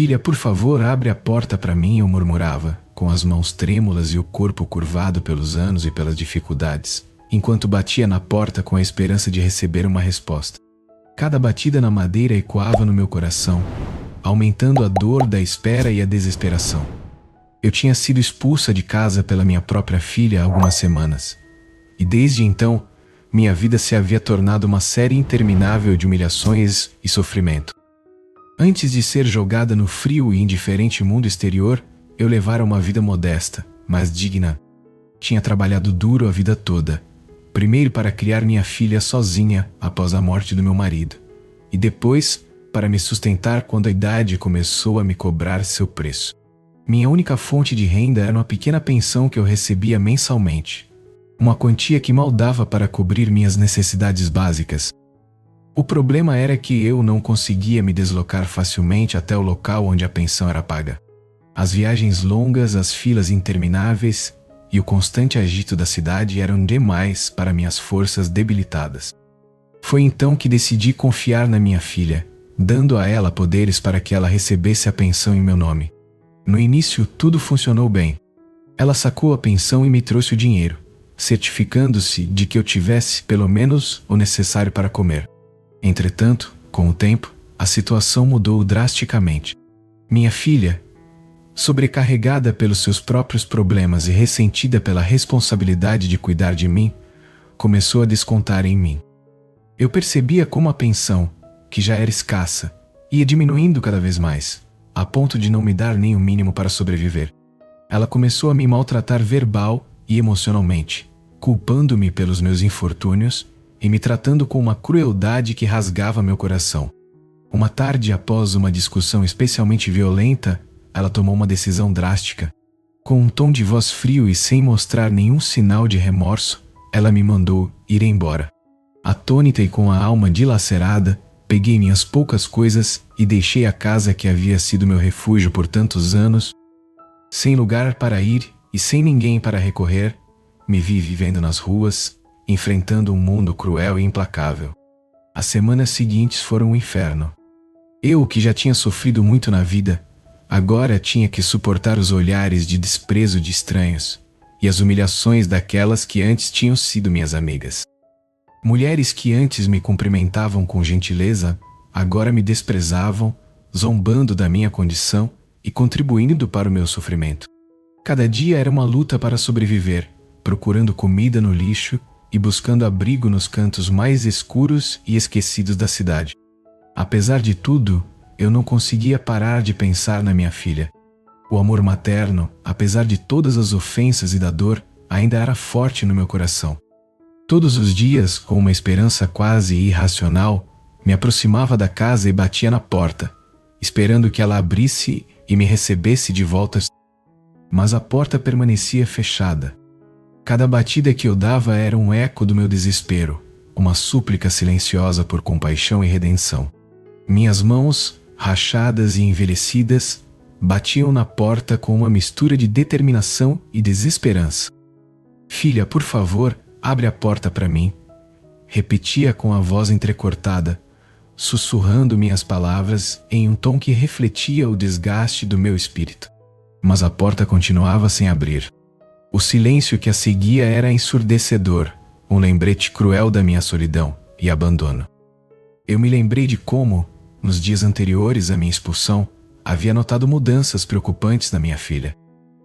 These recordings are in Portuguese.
Filha, por favor, abre a porta para mim, eu murmurava, com as mãos trêmulas e o corpo curvado pelos anos e pelas dificuldades, enquanto batia na porta com a esperança de receber uma resposta. Cada batida na madeira ecoava no meu coração, aumentando a dor da espera e a desesperação. Eu tinha sido expulsa de casa pela minha própria filha há algumas semanas, e desde então, minha vida se havia tornado uma série interminável de humilhações e sofrimento. Antes de ser jogada no frio e indiferente mundo exterior, eu levara uma vida modesta, mas digna. Tinha trabalhado duro a vida toda, primeiro para criar minha filha sozinha após a morte do meu marido, e depois para me sustentar quando a idade começou a me cobrar seu preço. Minha única fonte de renda era uma pequena pensão que eu recebia mensalmente, uma quantia que mal dava para cobrir minhas necessidades básicas. O problema era que eu não conseguia me deslocar facilmente até o local onde a pensão era paga. As viagens longas, as filas intermináveis e o constante agito da cidade eram demais para minhas forças debilitadas. Foi então que decidi confiar na minha filha, dando a ela poderes para que ela recebesse a pensão em meu nome. No início, tudo funcionou bem. Ela sacou a pensão e me trouxe o dinheiro, certificando-se de que eu tivesse pelo menos o necessário para comer. Entretanto, com o tempo, a situação mudou drasticamente. Minha filha, sobrecarregada pelos seus próprios problemas e ressentida pela responsabilidade de cuidar de mim, começou a descontar em mim. Eu percebia como a pensão, que já era escassa, ia diminuindo cada vez mais, a ponto de não me dar nem o mínimo para sobreviver. Ela começou a me maltratar verbal e emocionalmente, culpando-me pelos meus infortúnios e me tratando com uma crueldade que rasgava meu coração. Uma tarde após uma discussão especialmente violenta, ela tomou uma decisão drástica. Com um tom de voz frio e sem mostrar nenhum sinal de remorso, ela me mandou ir embora. Atônita e com a alma dilacerada, peguei minhas poucas coisas e deixei a casa que havia sido meu refúgio por tantos anos. Sem lugar para ir e sem ninguém para recorrer, me vi vivendo nas ruas, enfrentando um mundo cruel e implacável. As semanas seguintes foram um inferno. Eu, que já tinha sofrido muito na vida, agora tinha que suportar os olhares de desprezo de estranhos e as humilhações daquelas que antes tinham sido minhas amigas. Mulheres que antes me cumprimentavam com gentileza, agora me desprezavam, zombando da minha condição e contribuindo para o meu sofrimento. Cada dia era uma luta para sobreviver, procurando comida no lixo e buscando abrigo nos cantos mais escuros e esquecidos da cidade. Apesar de tudo, eu não conseguia parar de pensar na minha filha. O amor materno, apesar de todas as ofensas e da dor, ainda era forte no meu coração. Todos os dias, com uma esperança quase irracional, me aproximava da casa e batia na porta, esperando que ela abrisse e me recebesse de volta. Mas a porta permanecia fechada. Cada batida que eu dava era um eco do meu desespero, uma súplica silenciosa por compaixão e redenção. Minhas mãos, rachadas e envelhecidas, batiam na porta com uma mistura de determinação e desesperança. Filha, por favor, abre a porta para mim, repetia com a voz entrecortada, sussurrando minhas palavras em um tom que refletia o desgaste do meu espírito. Mas a porta continuava sem abrir. O silêncio que a seguia era ensurdecedor, um lembrete cruel da minha solidão e abandono. Eu me lembrei de como, nos dias anteriores à minha expulsão, havia notado mudanças preocupantes na minha filha.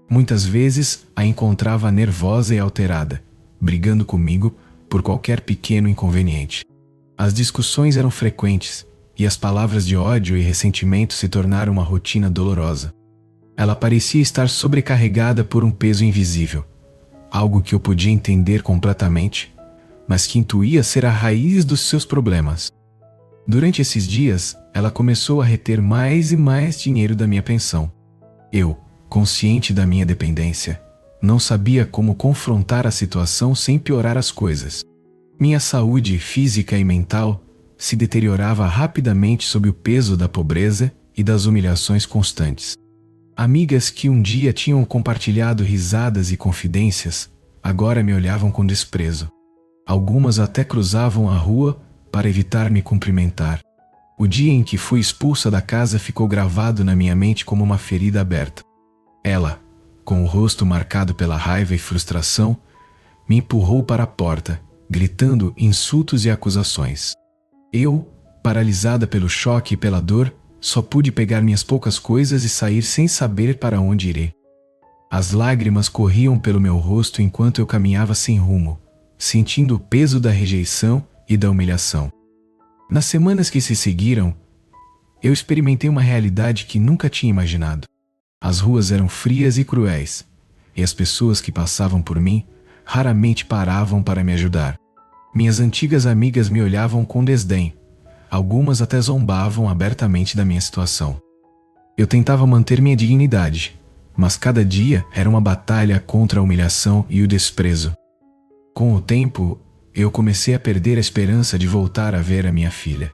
Muitas vezes a encontrava nervosa e alterada, brigando comigo por qualquer pequeno inconveniente. As discussões eram frequentes e as palavras de ódio e ressentimento se tornaram uma rotina dolorosa. Ela parecia estar sobrecarregada por um peso invisível, algo que eu podia entender completamente, mas que intuía ser a raiz dos seus problemas. Durante esses dias, ela começou a reter mais e mais dinheiro da minha pensão. Eu, consciente da minha dependência, não sabia como confrontar a situação sem piorar as coisas. Minha saúde física e mental se deteriorava rapidamente sob o peso da pobreza e das humilhações constantes. Amigas que um dia tinham compartilhado risadas e confidências, agora me olhavam com desprezo. Algumas até cruzavam a rua para evitar me cumprimentar. O dia em que fui expulsa da casa ficou gravado na minha mente como uma ferida aberta. Ela, com o rosto marcado pela raiva e frustração, me empurrou para a porta, gritando insultos e acusações. Eu, paralisada pelo choque e pela dor, só pude pegar minhas poucas coisas e sair sem saber para onde irei. As lágrimas corriam pelo meu rosto enquanto eu caminhava sem rumo, sentindo o peso da rejeição e da humilhação. Nas semanas que se seguiram, eu experimentei uma realidade que nunca tinha imaginado. As ruas eram frias e cruéis, e as pessoas que passavam por mim raramente paravam para me ajudar. Minhas antigas amigas me olhavam com desdém. Algumas até zombavam abertamente da minha situação. Eu tentava manter minha dignidade, mas cada dia era uma batalha contra a humilhação e o desprezo. Com o tempo, eu comecei a perder a esperança de voltar a ver a minha filha.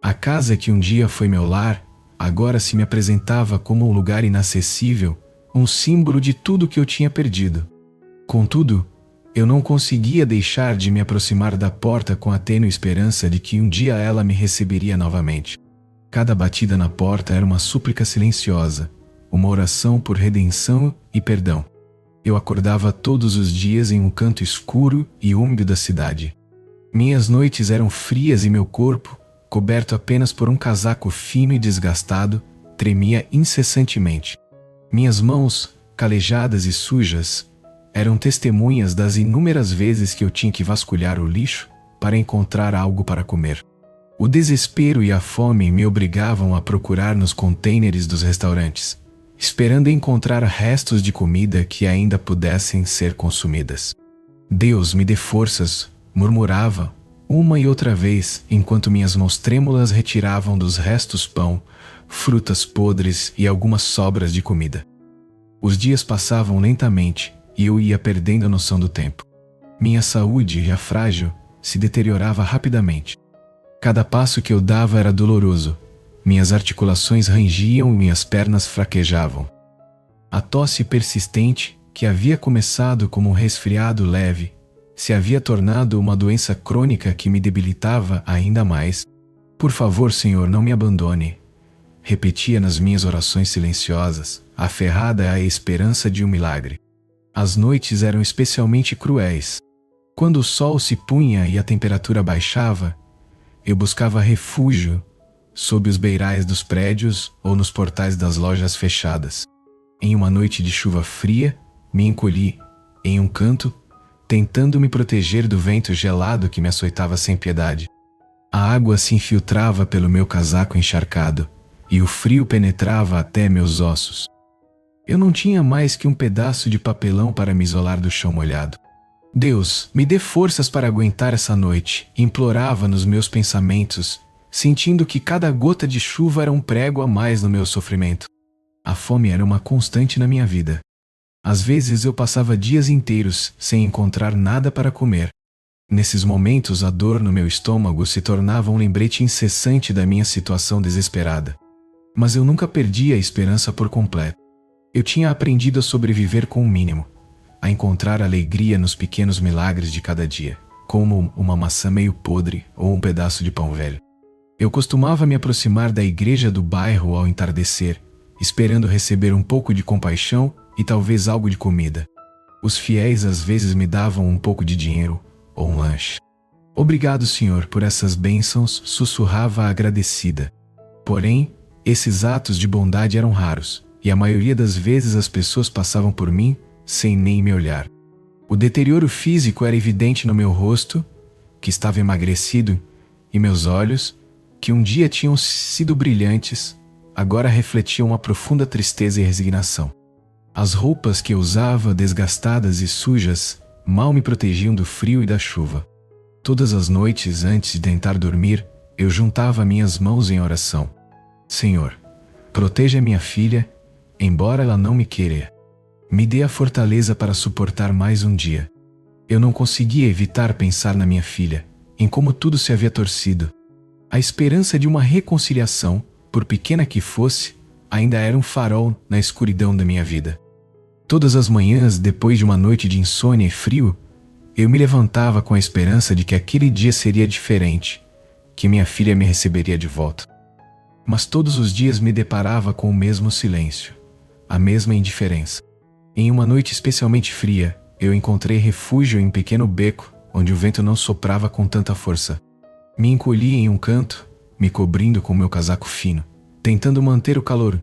A casa que um dia foi meu lar, agora se me apresentava como um lugar inacessível, um símbolo de tudo que eu tinha perdido. Contudo, eu não conseguia deixar de me aproximar da porta com a tênue esperança de que um dia ela me receberia novamente. Cada batida na porta era uma súplica silenciosa, uma oração por redenção e perdão. Eu acordava todos os dias em um canto escuro e úmido da cidade. Minhas noites eram frias e meu corpo, coberto apenas por um casaco fino e desgastado, tremia incessantemente. Minhas mãos, calejadas e sujas, eram testemunhas das inúmeras vezes que eu tinha que vasculhar o lixo para encontrar algo para comer. O desespero e a fome me obrigavam a procurar nos contêineres dos restaurantes, esperando encontrar restos de comida que ainda pudessem ser consumidas. Deus me dê forças, murmurava, uma e outra vez, enquanto minhas mãos trêmulas retiravam dos restos pão, frutas podres e algumas sobras de comida. Os dias passavam lentamente e eu ia perdendo a noção do tempo. Minha saúde, já frágil, se deteriorava rapidamente. Cada passo que eu dava era doloroso. Minhas articulações rangiam e minhas pernas fraquejavam. A tosse persistente, que havia começado como um resfriado leve, se havia tornado uma doença crônica que me debilitava ainda mais. Por favor, Senhor, não me abandone, repetia nas minhas orações silenciosas, aferrada à esperança de um milagre. As noites eram especialmente cruéis. Quando o sol se punha e a temperatura baixava, eu buscava refúgio sob os beirais dos prédios ou nos portais das lojas fechadas. Em uma noite de chuva fria, me encolhi em um canto, tentando me proteger do vento gelado que me açoitava sem piedade. A água se infiltrava pelo meu casaco encharcado, e o frio penetrava até meus ossos. Eu não tinha mais que um pedaço de papelão para me isolar do chão molhado. Deus, me dê forças para aguentar essa noite, implorava nos meus pensamentos, sentindo que cada gota de chuva era um prego a mais no meu sofrimento. A fome era uma constante na minha vida. Às vezes eu passava dias inteiros sem encontrar nada para comer. Nesses momentos, a dor no meu estômago se tornava um lembrete incessante da minha situação desesperada. Mas eu nunca perdi a esperança por completo. Eu tinha aprendido a sobreviver com o mínimo, a encontrar alegria nos pequenos milagres de cada dia, como uma maçã meio podre ou um pedaço de pão velho. Eu costumava me aproximar da igreja do bairro ao entardecer, esperando receber um pouco de compaixão e talvez algo de comida. Os fiéis às vezes me davam um pouco de dinheiro ou um lanche. Obrigado, Senhor, por essas bênçãos, sussurrava agradecida. Porém, esses atos de bondade eram raros, e a maioria das vezes as pessoas passavam por mim sem nem me olhar. O deterioro físico era evidente no meu rosto, que estava emagrecido, e meus olhos, que um dia tinham sido brilhantes, agora refletiam uma profunda tristeza e resignação. As roupas que eu usava, desgastadas e sujas, mal me protegiam do frio e da chuva. Todas as noites, antes de tentar dormir, eu juntava minhas mãos em oração. Senhor, proteja minha filha, embora ela não me queira. Me dê a fortaleza para suportar mais um dia. Eu não conseguia evitar pensar na minha filha, em como tudo se havia torcido. A esperança de uma reconciliação, por pequena que fosse, ainda era um farol na escuridão da minha vida. Todas as manhãs, depois de uma noite de insônia e frio, eu me levantava com a esperança de que aquele dia seria diferente, que minha filha me receberia de volta. Mas todos os dias me deparava com o mesmo silêncio, a mesma indiferença. Em uma noite especialmente fria, eu encontrei refúgio em um pequeno beco, onde o vento não soprava com tanta força. Me encolhi em um canto, me cobrindo com meu casaco fino, tentando manter o calor.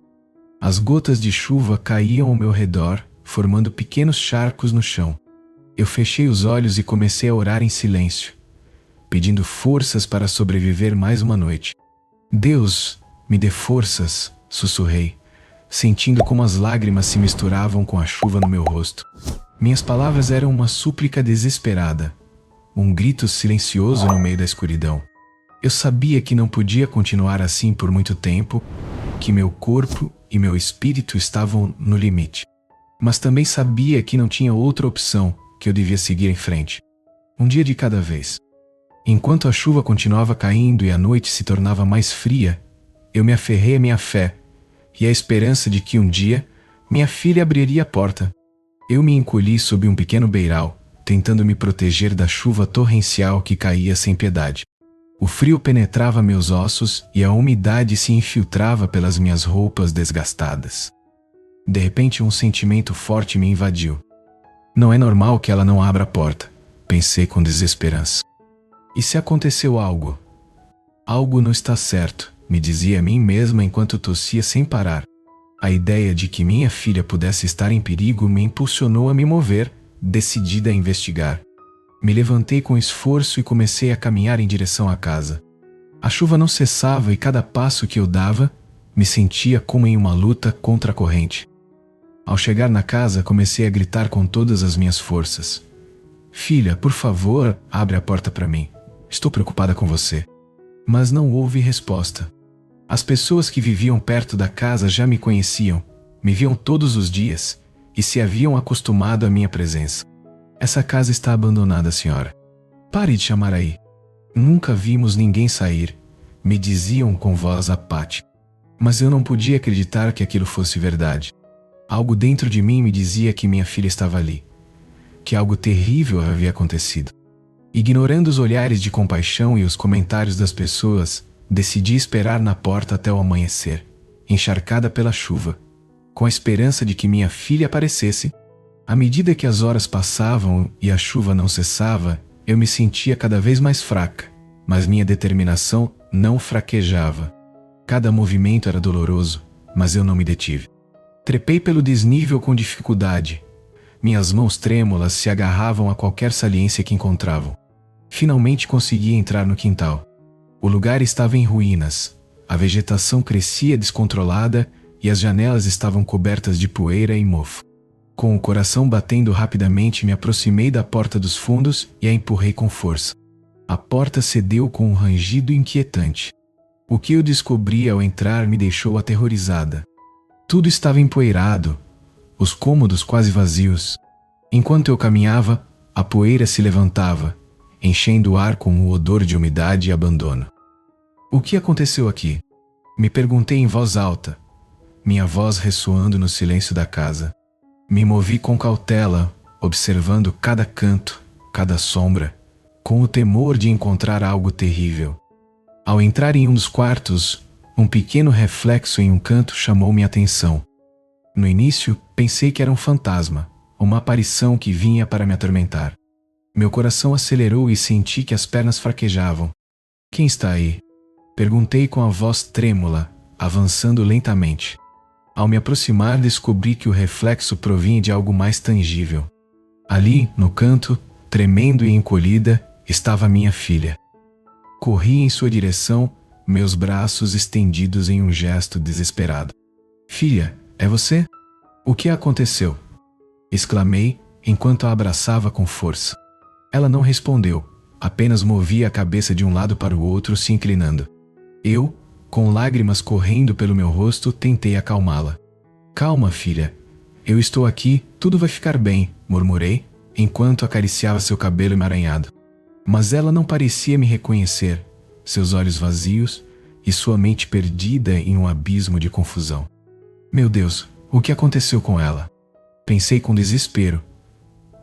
As gotas de chuva caíam ao meu redor, formando pequenos charcos no chão. Eu fechei os olhos e comecei a orar em silêncio, pedindo forças para sobreviver mais uma noite. Deus, me dê forças, sussurrei, sentindo como as lágrimas se misturavam com a chuva no meu rosto. Minhas palavras eram uma súplica desesperada, um grito silencioso no meio da escuridão. Eu sabia que não podia continuar assim por muito tempo, que meu corpo e meu espírito estavam no limite. Mas também sabia que não tinha outra opção, que eu devia seguir em frente. Um dia de cada vez. Enquanto a chuva continuava caindo e a noite se tornava mais fria, eu me aferrei à minha fé e à esperança de que um dia minha filha abriria a porta. Eu me encolhi sob um pequeno beiral, tentando me proteger da chuva torrencial que caía sem piedade. O frio penetrava meus ossos e a umidade se infiltrava pelas minhas roupas desgastadas. De repente, um sentimento forte me invadiu. Não é normal que ela não abra a porta, pensei com desesperança. E se aconteceu algo? Algo não está certo, me dizia a mim mesma enquanto tossia sem parar. A ideia de que minha filha pudesse estar em perigo me impulsionou a me mover, decidida a investigar. Me levantei com esforço e comecei a caminhar em direção à casa. A chuva não cessava e cada passo que eu dava, me sentia como em uma luta contra a corrente. Ao chegar na casa, comecei a gritar com todas as minhas forças. Filha, por favor, abre a porta para mim. Estou preocupada com você. Mas não houve resposta. As pessoas que viviam perto da casa já me conheciam, me viam todos os dias e se haviam acostumado à minha presença. Essa casa está abandonada, senhora. Pare de chamar aí. Nunca vimos ninguém sair, me diziam com voz apática. Mas eu não podia acreditar que aquilo fosse verdade. Algo dentro de mim me dizia que minha filha estava ali, que algo terrível havia acontecido. Ignorando os olhares de compaixão e os comentários das pessoas, decidi esperar na porta até o amanhecer, encharcada pela chuva, com a esperança de que minha filha aparecesse. À medida que as horas passavam e a chuva não cessava, eu me sentia cada vez mais fraca, mas minha determinação não fraquejava. Cada movimento era doloroso, mas eu não me detive. Trepei pelo desnível com dificuldade. Minhas mãos trêmulas se agarravam a qualquer saliência que encontravam. Finalmente consegui entrar no quintal. O lugar estava em ruínas. A vegetação crescia descontrolada e as janelas estavam cobertas de poeira e mofo. Com o coração batendo rapidamente, me aproximei da porta dos fundos e a empurrei com força. A porta cedeu com um rangido inquietante. O que eu descobri ao entrar me deixou aterrorizada. Tudo estava empoeirado, os cômodos quase vazios. Enquanto eu caminhava, a poeira se levantava, enchendo o ar com o odor de umidade e abandono. O que aconteceu aqui? Me perguntei em voz alta, minha voz ressoando no silêncio da casa. Me movi com cautela, observando cada canto, cada sombra, com o temor de encontrar algo terrível. Ao entrar em um dos quartos, um pequeno reflexo em um canto chamou minha atenção. No início, pensei que era um fantasma, uma aparição que vinha para me atormentar. Meu coração acelerou e senti que as pernas fraquejavam. Quem está aí? Perguntei com a voz trêmula, avançando lentamente. Ao me aproximar, descobri que o reflexo provinha de algo mais tangível. Ali, no canto, tremendo e encolhida, estava minha filha. Corri em sua direção, meus braços estendidos em um gesto desesperado. Filha, é você? O que aconteceu? Exclamei, enquanto a abraçava com força. Ela não respondeu, apenas movia a cabeça de um lado para o outro, se inclinando. Eu, com lágrimas correndo pelo meu rosto, tentei acalmá-la. Calma, filha. Eu estou aqui, tudo vai ficar bem, murmurei, enquanto acariciava seu cabelo emaranhado. Mas ela não parecia me reconhecer, seus olhos vazios e sua mente perdida em um abismo de confusão. Meu Deus, o que aconteceu com ela? Pensei com desespero,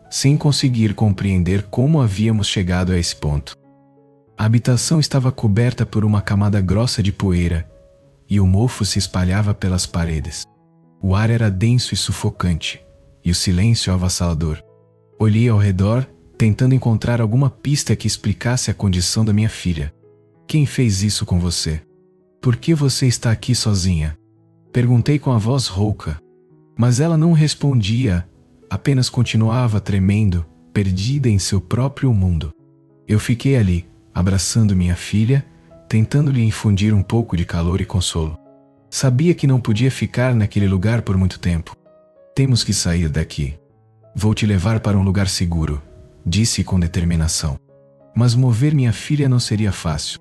sem conseguir compreender como havíamos chegado a esse ponto. A habitação estava coberta por uma camada grossa de poeira, e o mofo se espalhava pelas paredes. O ar era denso e sufocante, e o silêncio avassalador. Olhei ao redor, tentando encontrar alguma pista que explicasse a condição da minha filha. Quem fez isso com você? Por que você está aqui sozinha? Perguntei com a voz rouca. Mas ela não respondia, apenas continuava tremendo, perdida em seu próprio mundo. Eu fiquei ali, abraçando minha filha, tentando lhe infundir um pouco de calor e consolo. Sabia que não podia ficar naquele lugar por muito tempo. Temos que sair daqui. Vou te levar para um lugar seguro, disse com determinação. Mas mover minha filha não seria fácil.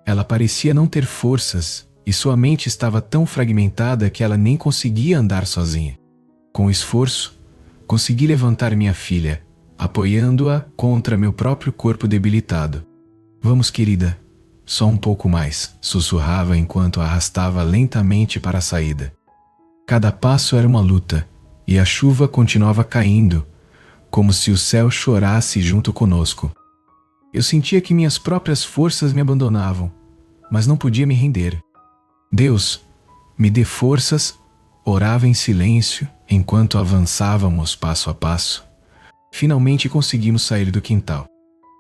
Ela parecia não ter forças, e sua mente estava tão fragmentada que ela nem conseguia andar sozinha. Com esforço, consegui levantar minha filha, apoiando-a contra meu próprio corpo debilitado. Vamos, querida. Só um pouco mais, sussurrava enquanto a arrastava lentamente para a saída. Cada passo era uma luta, e a chuva continuava caindo, como se o céu chorasse junto conosco. Eu sentia que minhas próprias forças me abandonavam, mas não podia me render. Deus, me dê forças, orava em silêncio enquanto avançávamos passo a passo. Finalmente conseguimos sair do quintal.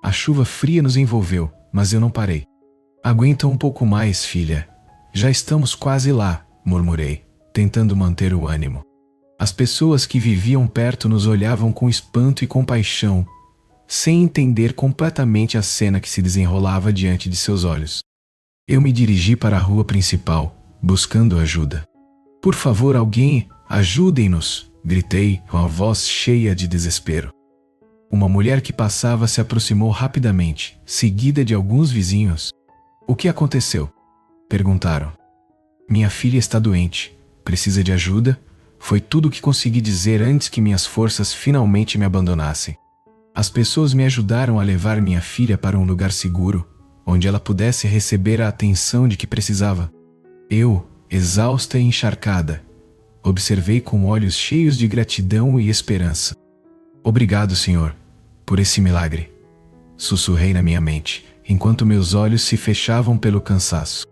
A chuva fria nos envolveu, mas eu não parei. Aguenta um pouco mais, filha. Já estamos quase lá, murmurei, tentando manter o ânimo. As pessoas que viviam perto nos olhavam com espanto e compaixão, sem entender completamente a cena que se desenrolava diante de seus olhos. Eu me dirigi para a rua principal, buscando ajuda. Por favor, alguém, ajudem-nos, gritei com a voz cheia de desespero. Uma mulher que passava se aproximou rapidamente, seguida de alguns vizinhos. O que aconteceu? Perguntaram. Minha filha está doente. Precisa de ajuda? Foi tudo o que consegui dizer antes que minhas forças finalmente me abandonassem. As pessoas me ajudaram a levar minha filha para um lugar seguro, onde ela pudesse receber a atenção de que precisava. Eu, exausta e encharcada, observei com olhos cheios de gratidão e esperança. Obrigado, Senhor, por esse milagre. Sussurrei na minha mente, enquanto meus olhos se fechavam pelo cansaço.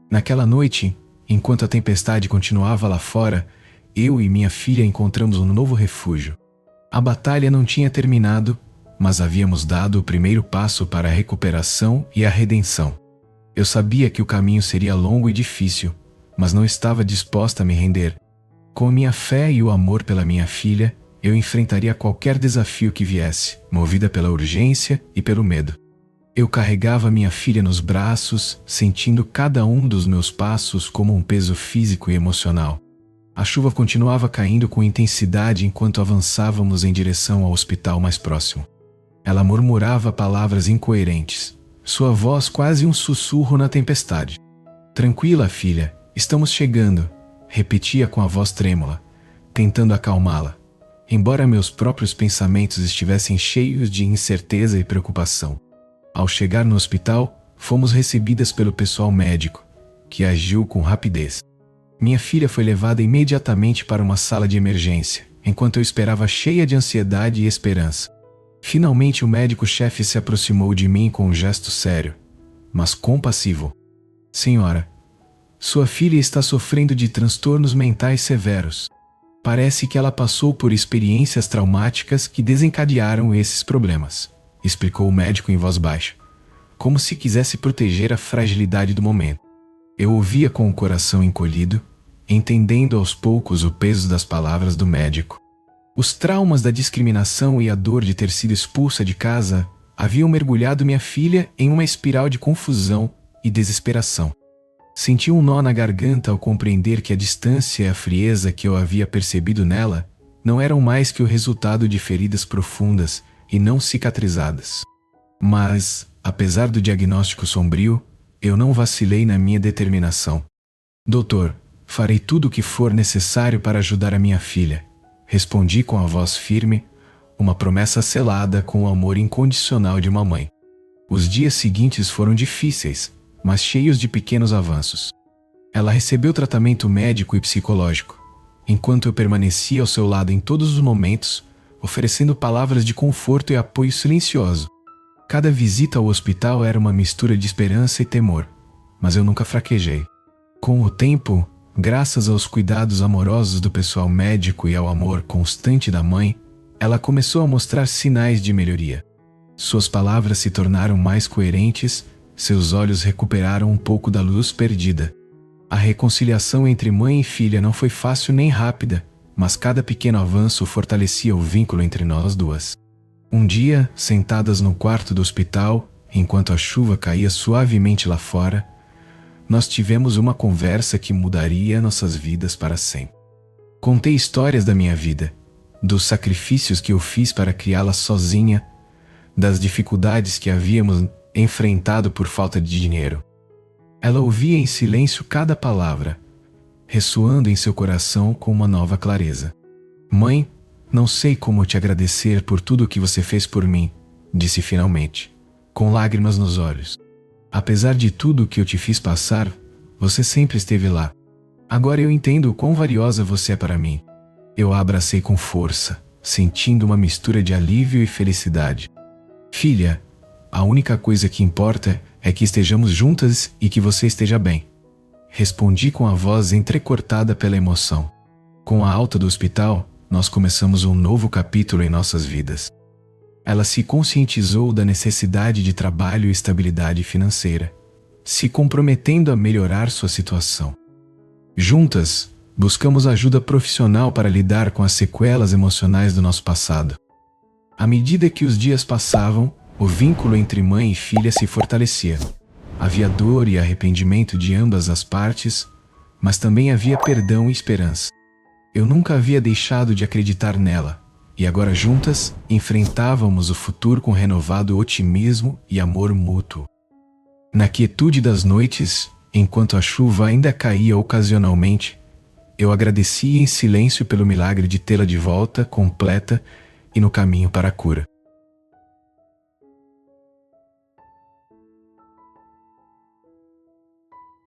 Naquela noite, enquanto a tempestade continuava lá fora, eu e minha filha encontramos um novo refúgio. A batalha não tinha terminado, mas havíamos dado o primeiro passo para a recuperação e a redenção. Eu sabia que o caminho seria longo e difícil, mas não estava disposta a me render. Com minha fé e o amor pela minha filha, eu enfrentaria qualquer desafio que viesse, movida pela urgência e pelo medo. Eu carregava minha filha nos braços, sentindo cada um dos meus passos como um peso físico e emocional. A chuva continuava caindo com intensidade enquanto avançávamos em direção ao hospital mais próximo. Ela murmurava palavras incoerentes, sua voz quase um sussurro na tempestade. Tranquila, filha, estamos chegando, repetia com a voz trêmula, tentando acalmá-la, embora meus próprios pensamentos estivessem cheios de incerteza e preocupação. Ao chegar no hospital, fomos recebidas pelo pessoal médico, que agiu com rapidez. Minha filha foi levada imediatamente para uma sala de emergência, enquanto eu esperava cheia de ansiedade e esperança. Finalmente o médico-chefe se aproximou de mim com um gesto sério, mas compassivo. Senhora, sua filha está sofrendo de transtornos mentais severos. Parece que ela passou por experiências traumáticas que desencadearam esses problemas, explicou o médico em voz baixa, como se quisesse proteger a fragilidade do momento. Eu ouvia com o coração encolhido, entendendo aos poucos o peso das palavras do médico. Os traumas da discriminação e a dor de ter sido expulsa de casa haviam mergulhado minha filha em uma espiral de confusão e desesperação. Senti um nó na garganta ao compreender que a distância e a frieza que eu havia percebido nela não eram mais que o resultado de feridas profundas e não cicatrizadas. Mas, apesar do diagnóstico sombrio, eu não vacilei na minha determinação. Doutor, farei tudo o que for necessário para ajudar a minha filha. Respondi com a voz firme, uma promessa selada com o amor incondicional de uma mãe. Os dias seguintes foram difíceis, mas cheios de pequenos avanços. Ela recebeu tratamento médico e psicológico, enquanto eu permanecia ao seu lado em todos os momentos, oferecendo palavras de conforto e apoio silencioso. Cada visita ao hospital era uma mistura de esperança e temor, mas eu nunca fraquejei. Com o tempo, graças aos cuidados amorosos do pessoal médico e ao amor constante da mãe, ela começou a mostrar sinais de melhoria. Suas palavras se tornaram mais coerentes, seus olhos recuperaram um pouco da luz perdida. A reconciliação entre mãe e filha não foi fácil nem rápida, mas cada pequeno avanço fortalecia o vínculo entre nós duas. Um dia, sentadas no quarto do hospital, enquanto a chuva caía suavemente lá fora, nós tivemos uma conversa que mudaria nossas vidas para sempre. Contei histórias da minha vida, dos sacrifícios que eu fiz para criá-la sozinha, das dificuldades que havíamos enfrentado por falta de dinheiro. Ela ouvia em silêncio cada palavra, ressoando em seu coração com uma nova clareza. Mãe, não sei como te agradecer por tudo o que você fez por mim, disse finalmente, com lágrimas nos olhos. Apesar de tudo o que eu te fiz passar, você sempre esteve lá. Agora eu entendo o quão valiosa você é para mim. Eu a abracei com força, sentindo uma mistura de alívio e felicidade. Filha, a única coisa que importa é que estejamos juntas e que você esteja bem. Respondi com a voz entrecortada pela emoção. Com a alta do hospital, nós começamos um novo capítulo em nossas vidas. Ela se conscientizou da necessidade de trabalho e estabilidade financeira, se comprometendo a melhorar sua situação. Juntas, buscamos ajuda profissional para lidar com as sequelas emocionais do nosso passado. À medida que os dias passavam, o vínculo entre mãe e filha se fortalecia. Havia dor e arrependimento de ambas as partes, mas também havia perdão e esperança. Eu nunca havia deixado de acreditar nela, e agora juntas enfrentávamos o futuro com renovado otimismo e amor mútuo. Na quietude das noites, enquanto a chuva ainda caía ocasionalmente, eu agradecia em silêncio pelo milagre de tê-la de volta, completa e no caminho para a cura.